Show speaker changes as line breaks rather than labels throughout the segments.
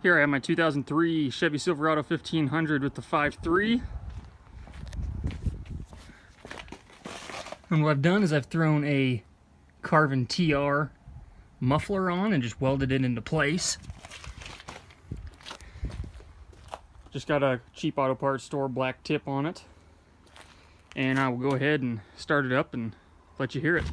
Here I have my 2003 Chevy Silverado 1500 with the 5.3. And what I've done is I've thrown a Carven TR muffler on and just welded it into place. Just got a cheap auto parts store black tip on it. And I will go ahead and start it up and let you hear it.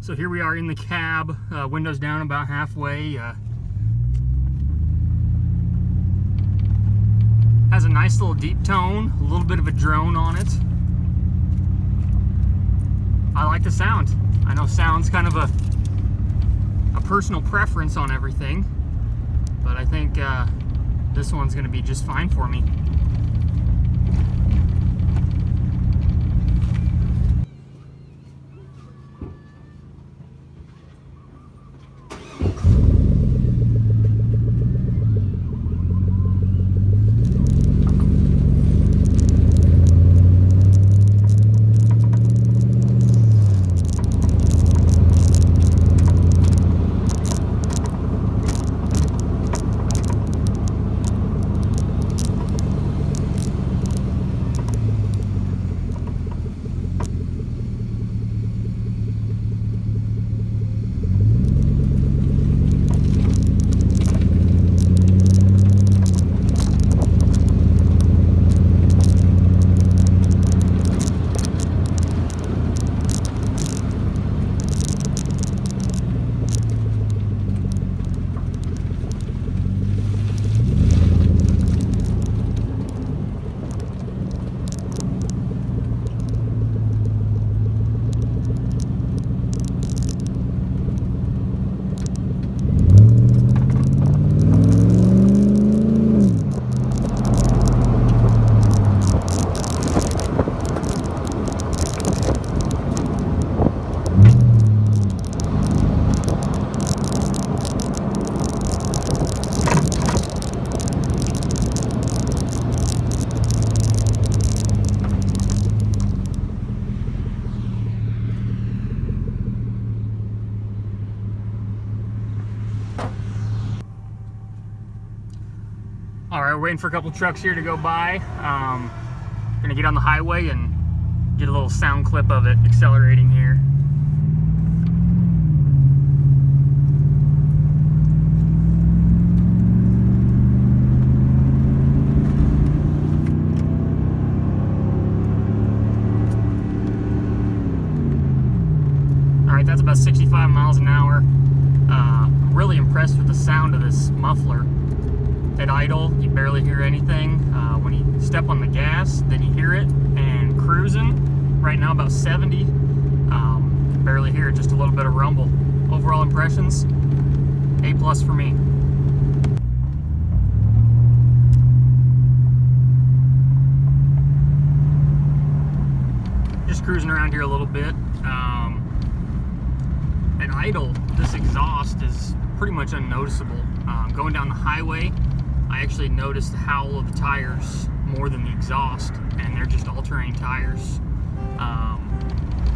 So here we are in the cab, windows down about halfway. Has a nice little deep tone, a little bit of a drone on it. I like the sound. I know sound's kind of a personal preference on everything, but I think this one's going to be just fine for me. All right, we're waiting for a couple trucks here to go by. Gonna get on the highway and get a little sound clip of it accelerating here. All right, that's about 65 miles an hour. I'm really impressed with the sound of this muffler. At idle, you barely hear anything. When you step on the gas, then you hear it. And cruising, right now about 70, barely hear it, just a little bit of rumble. Overall impressions, A+ for me. Just cruising around here a little bit. At idle, this exhaust is pretty much unnoticeable. Going down the highway, I actually noticed the howl of the tires more than the exhaust, and they're just all-terrain tires.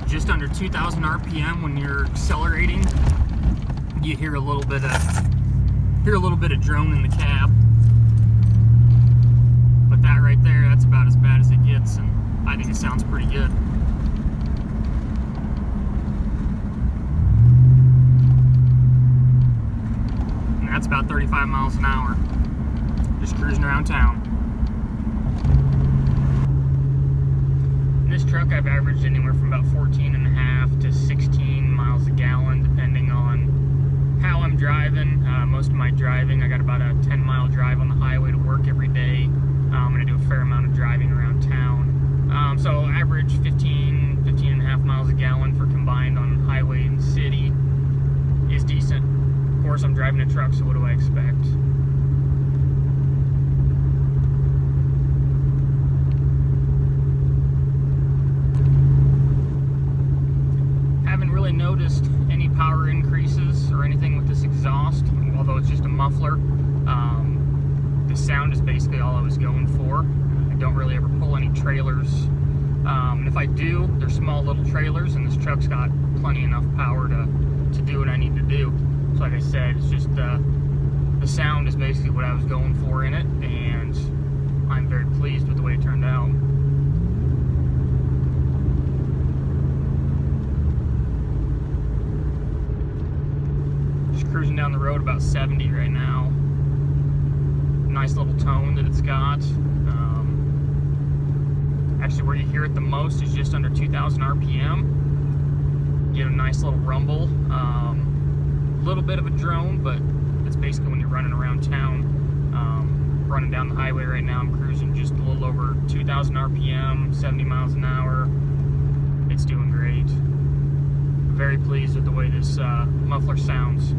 Just under 2,000 RPM when you're accelerating, you hear a little bit of drone in the cab. But that right there, that's about as bad as it gets, and I think it sounds pretty good. And that's about 35 miles an hour. Just cruising around town. This truck I've averaged anywhere from about 14.5 to 16 miles a gallon, depending on how I'm driving. Most of my driving, I got about a 10-mile drive on the highway to work every day. I'm going to do a fair amount of driving around town. So average 15.5 miles a gallon for combined on highway and city is decent. course, I'm driving a truck, so what do I expect? Haven't really noticed any power increases or anything with this exhaust, although it's just a muffler. The sound is basically all I was going for. I don't really ever pull any trailers. And if I do, they're small little trailers, and this truck's got plenty enough power to do what I need to do. So like I said, it's just the sound is basically what I was going for in it, and I'm very pleased with the way it turned out. Just cruising down the road about 70 right now. Nice little tone that it's got. Actually, where you hear it the most is just under 2,000 RPM. Get a nice little rumble. A little bit of a drone, but it's basically when you're running around town. Running down the highway right now, I'm cruising just a little over 2,000 RPM, 70 miles an hour. It's doing great. Very pleased with the way this muffler sounds.